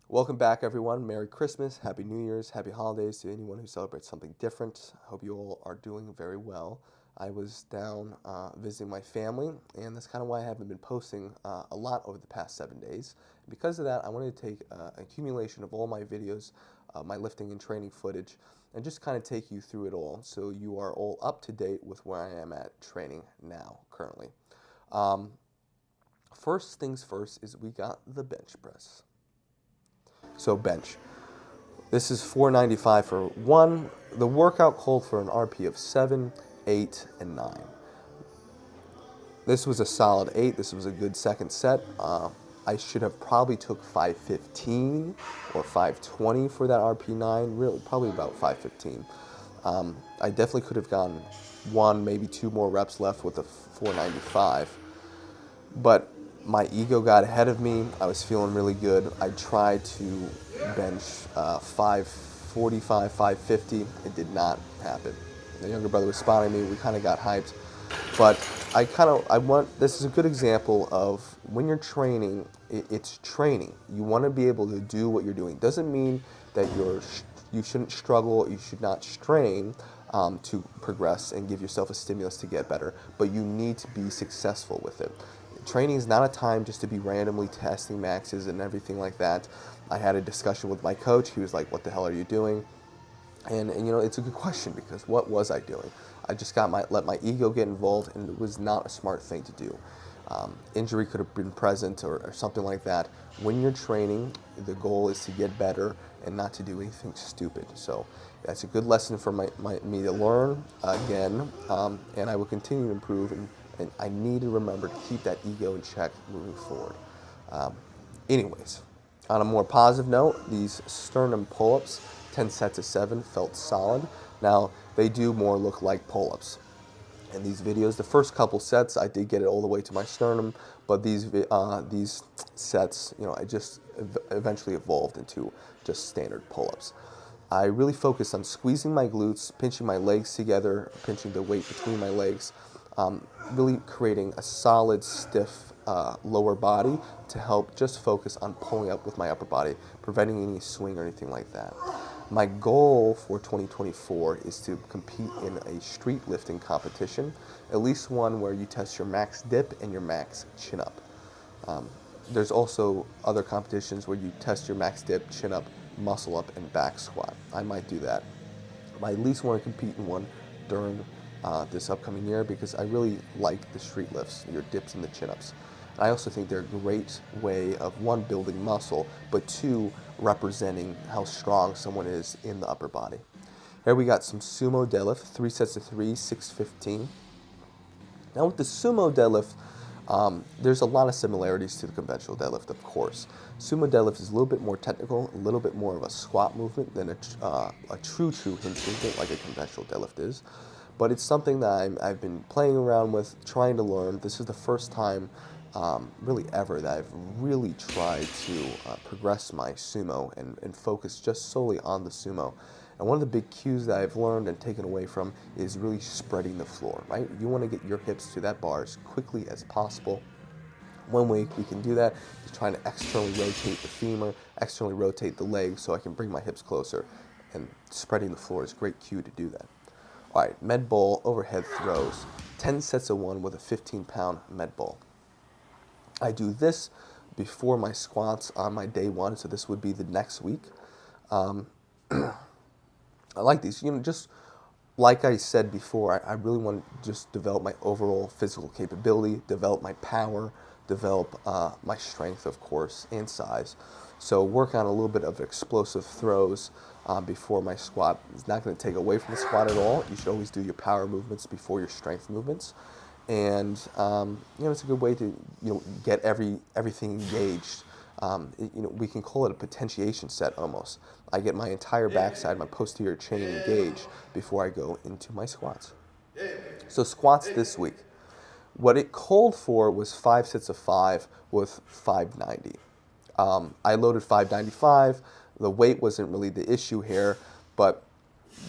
Welcome back, everyone. Merry Christmas, Happy New Year's, Happy Holidays to anyone who celebrates something different. I hope you all are doing very well. I was down visiting my family, and that's kind of why I haven't been posting a lot over the past 7 days. Because of that, I wanted to take an accumulation of all my videos, my lifting and training footage, and just kind of take you through it all so you are all up to date with where I am at training now, currently. Um, First things first is we got the bench press. So bench. This is 495 for one. The workout called for an RP of 7, 8, and 9. This was a solid 8. This was a good second set. I should have probably took 515 or 520 for that RP9. Really, probably about 515. I definitely could have gone one, maybe two more reps left with the 495. But my ego got ahead of me. I was feeling really good. I tried to bench 545, 550. It did not happen. The younger brother was spotting me. We kind of got hyped. But this is a good example of when you're training, it's training. You want to be able to do what you're doing. Doesn't mean that you shouldn't struggle, you should not strain to progress and give yourself a stimulus to get better, but you need to be successful with it. Training is not a time just to be randomly testing maxes and everything like that. I had a discussion with my coach. He was like, "What the hell are you doing?" And you know, it's a good question because what was I doing? I just let my ego get involved, and it was not a smart thing to do. Injury could have been present or something like that. When you're training, the goal is to get better and not to do anything stupid. So that's a good lesson for me to learn again, and I will continue to improve. And I need to remember to keep that ego in check moving forward. Um, Anyways, on a more positive note, these sternum pull-ups, 10 sets of 7, felt solid. Now, they do more look like pull-ups. In these videos, the first couple sets, I did get it all the way to my sternum, but these sets, you know, I just eventually evolved into just standard pull-ups. I really focused on squeezing my glutes, pinching my legs together, pinching the weight between my legs, really creating a solid, stiff lower body to help just focus on pulling up with my upper body, preventing any swing or anything like that. My goal for 2024 is to compete in a street lifting competition, at least one where you test your max dip and your max chin up. There's also other competitions where you test your max dip, chin up, muscle up, and back squat. I might do that. I at least want to compete in one during this upcoming year because I really like the street lifts, your dips and the chin-ups. And I also think they're a great way of, one, building muscle, but two, representing how strong someone is in the upper body. Here we got some sumo deadlift, 3 sets of 3, 615. Now with the sumo deadlift, there's a lot of similarities to the conventional deadlift, of course. Sumo deadlift is a little bit more technical, a little bit more of a squat movement than a true hinge movement like a conventional deadlift is. But it's something that I've been playing around with, trying to learn. This is the first time, really ever, that I've really tried to progress my sumo and focus just solely on the sumo. And one of the big cues that I've learned and taken away from is really spreading the floor, right? You want to get your hips to that bar as quickly as possible. One way we can do that is trying to externally rotate the femur, externally rotate the leg so I can bring my hips closer. And spreading the floor is a great cue to do that. All right, med ball overhead throws, 10 sets of 1 with a 15-pound med ball. I do this before my squats on my day 1, so this would be the next week. I like these. You know, just like I said before, I really want to just develop my overall physical capability, develop my power, develop my strength, of course, and size. So work on a little bit of explosive throws before my squat. It's not going to take away from the squat at all. You should always do your power movements before your strength movements. And you know, it's a good way to, you know, get everything engaged. You know, we can call it a potentiation set almost. I get my entire backside, my posterior chain engaged before I go into my squats. So squats this week. What it called for was 5 sets of 5 with 590. I loaded 595. The weight wasn't really the issue here, but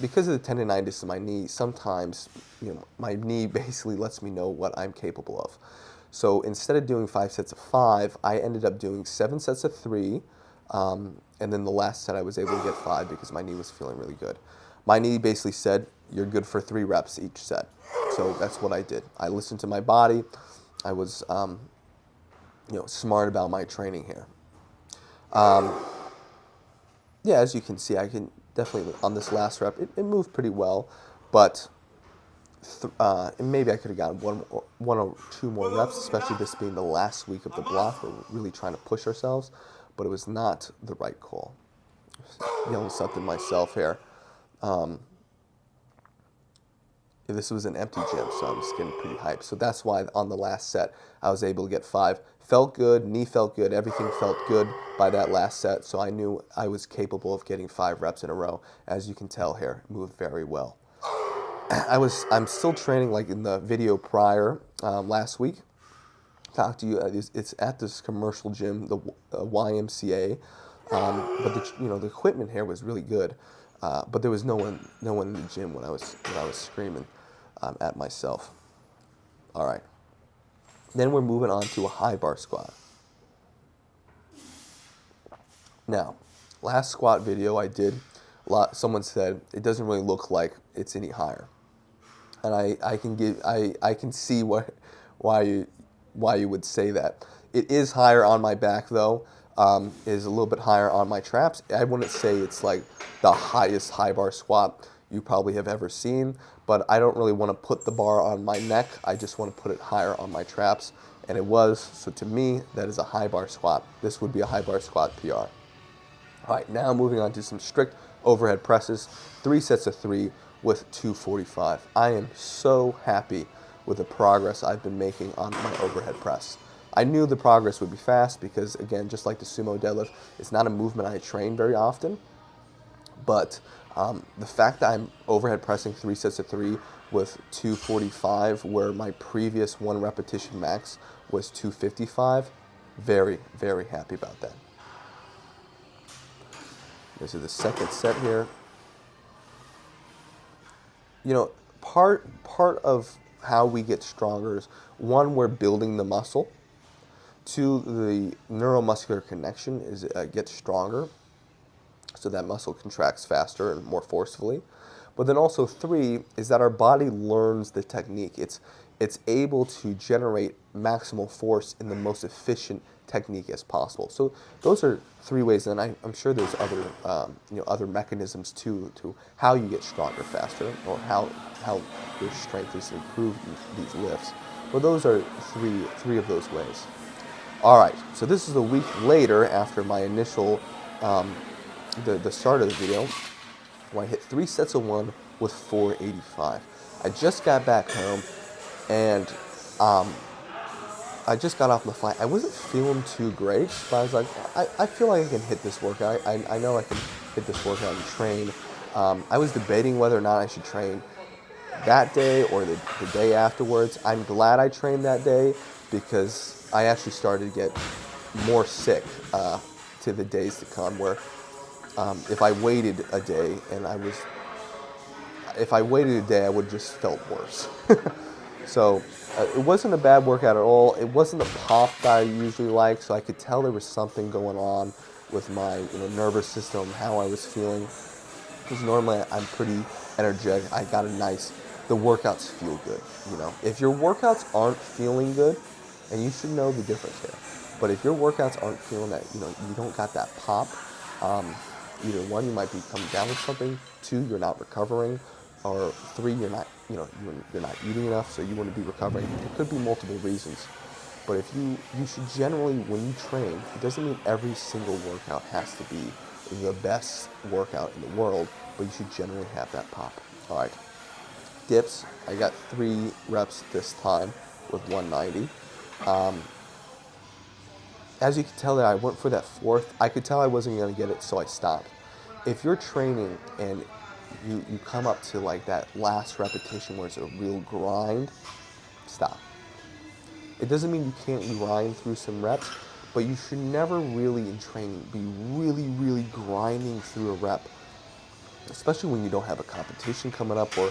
because of the tendonitis in my knee, sometimes, you know, my knee basically lets me know what I'm capable of. So instead of doing 5 sets of 5, I ended up doing 7 sets of 3, And then the last set I was able to get 5 because my knee was feeling really good. My knee basically said, you're good for 3 reps each set. So that's what I did. I listened to my body. I was smart about my training here. Yeah, as you can see, I can definitely, on this last rep, it moved pretty well, but maybe I could have gotten one or two more reps, especially this being the last week of the block. We're really trying to push ourselves, but it was not the right call. Yelling something myself here. This was an empty gym, so I'm just getting pretty hyped. So that's why on the last set, I was able to get 5. Felt good, knee felt good, everything felt good by that last set, so I knew I was capable of getting 5 reps in a row. As you can tell here, moved very well. I'm still training like in the video prior last week. Talked to you. It's at this commercial gym, the YMCA, but the equipment here was really good. But there was no one in the gym when I was screaming at myself. All right. Then we're moving on to a high bar squat. Now, last squat video I did, someone said it doesn't really look like it's any higher, and I can see why you would say that. It is higher on my back though. Is a little bit higher on my traps. I wouldn't say it's like the highest high bar squat you probably have ever seen, but I don't really want to put the bar on my neck. I just want to put it higher on my traps, and it was. So to me, that is a high bar squat. This would be a high bar squat PR. All right, now moving on to some strict overhead presses, 3 sets of 3 with 245. I am so happy with the progress I've been making on my overhead press. I knew the progress would be fast because, again, just like the sumo deadlift, it's not a movement I train very often. But the fact that I'm overhead pressing 3 sets of 3 with 245, where my previous 1 repetition max was 255, very, very happy about that. This is the second set here. You know, part of how we get stronger is, 1, we're building the muscle. 2, the neuromuscular connection gets stronger, so that muscle contracts faster and more forcefully. But then also 3 is that our body learns the technique. It's able to generate maximal force in the most efficient technique as possible. So those are 3 ways, and I'm sure there's other mechanisms too to how you get stronger faster, or how your strength is improved in these lifts. But those are three of those ways. All right, so this is a week later after my initial, the start of the video, where I hit 3 sets of 1 with 485. I just got back home, and I just got off my flight. I wasn't feeling too great, but I was like, I feel like I can hit this workout. I know I can hit this workout and train. I was debating whether or not I should train that day or the day afterwards. I'm glad I trained that day because I actually started to get more sick to the days to come, where if I waited a day I would have just felt worse. So it wasn't a bad workout at all. It wasn't the pop that I usually like, so I could tell there was something going on with my nervous system, how I was feeling. Because normally I'm pretty energetic. The workouts feel good. If your workouts aren't feeling good, and you should know the difference here. But if your workouts aren't feeling that, you don't got that pop, either 1, you might be coming down with something, 2, you're not recovering, or 3, you're not eating enough, so you wouldn't be recovering. It could be multiple reasons. But if you should generally, when you train, it doesn't mean every single workout has to be the best workout in the world, but you should generally have that pop. All right. Dips, I got 3 reps this time with 190. As you can tell that I went for that 4th, I could tell I wasn't going to get it, so I stopped. If you're training and you come up to like that last repetition where it's a real grind, stop. It doesn't mean you can't grind through some reps, but you should never really in training be really, really grinding through a rep, especially when you don't have a competition coming up or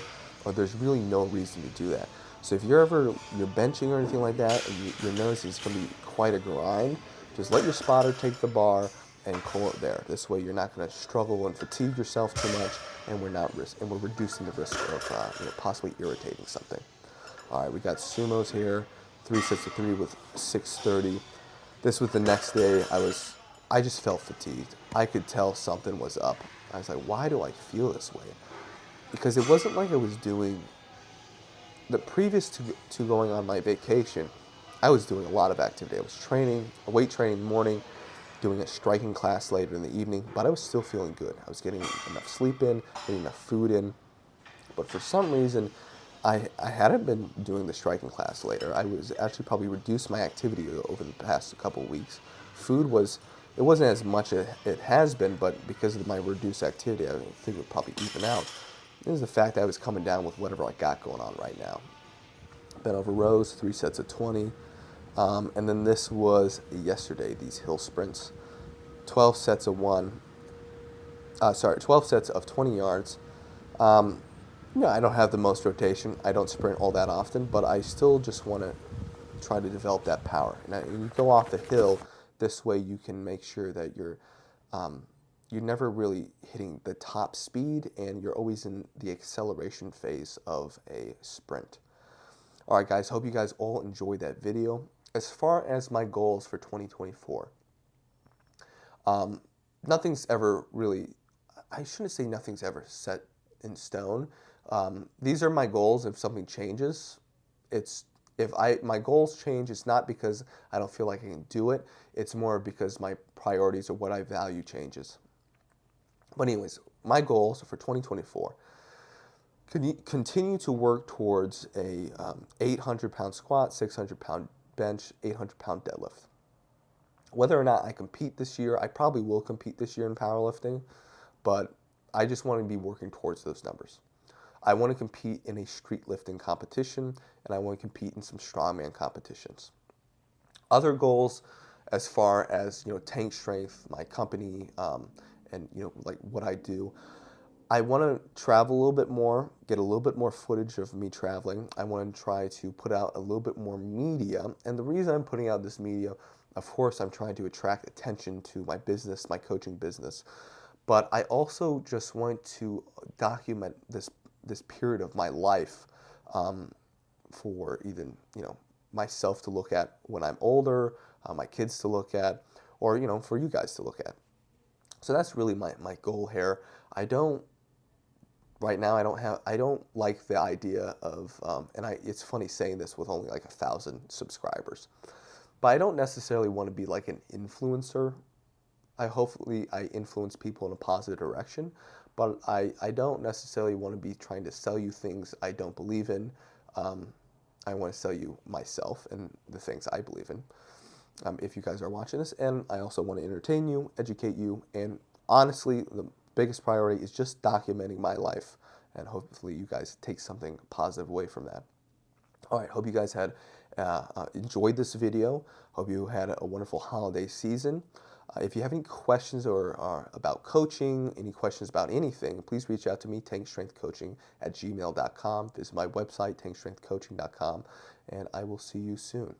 there's really no reason to do that. So if you're benching or anything like that, and your nose is going to be quite a grind, just let your spotter take the bar and call it there. This way, you're not going to struggle and fatigue yourself too much, and we're reducing the risk of possibly irritating something. All right, we got sumos here, 3 sets of 3 with 630. This was the next day. I just felt fatigued. I could tell something was up. I was like, why do I feel this way? Because it wasn't like I was doing the previous to going on my vacation. I was doing a lot of activity. I was training, weight training in the morning, doing a striking class later in the evening, but I was still feeling good. I was getting enough sleep in, getting enough food in. But for some reason, I hadn't been doing the striking class later. I was actually probably reduced my activity over the past couple of weeks. It wasn't as much as it has been, but because of my reduced activity, I think it would probably even out. It was the fact that I was coming down with whatever I got going on right now. Bent over rows, 3 sets of 20. And then this was yesterday, these hill sprints. 12 sets of 12 sets of 20 yards. I don't have the most rotation. I don't sprint all that often, but I still just want to try to develop that power. And you go off the hill, this way you can make sure that you're never really hitting the top speed, and you're always in the acceleration phase of a sprint. All right, guys, hope you guys all enjoyed that video. As far as my goals for 2024, nothing's ever really, I shouldn't say nothing's ever set in stone. These are my goals. If something changes, my goals change, it's not because I don't feel like I can do it. It's more because my priorities or what I value changes. But anyways, my goals for 2024, continue to work towards a 800-pound squat, 600-pound bench, 800-pound deadlift. Whether or not I compete this year, I probably will compete this year in powerlifting, but I just want to be working towards those numbers. I want to compete in a street lifting competition, and I want to compete in some strongman competitions. Other goals, as far as tank strength, my company, and like what I do, I want to travel a little bit more, get a little bit more footage of me traveling. I want to try to put out a little bit more media, and the reason I'm putting out this media, of course, I'm trying to attract attention to my business, my coaching business, but I also just want to document this period of my life, for even myself to look at when I'm older, my kids to look at, or for you guys to look at. So that's really my goal here. Right now I don't like the idea of, it's funny saying this with only like 1,000 subscribers, but I don't necessarily want to be like an influencer. Hopefully I influence people in a positive direction, but I don't necessarily want to be trying to sell you things I don't believe in. I want to sell you myself and the things I believe in, if you guys are watching this. And I also want to entertain you, educate you, and honestly, the biggest priority is just documenting my life, and hopefully you guys take something positive away from that. All right, hope you guys had enjoyed this video. Hope you had a wonderful holiday season. If you have any questions or about coaching, any questions about anything, please reach out to me, tankstrengthcoaching@gmail.com. Visit my website, tankstrengthcoaching.com, and I will see you soon.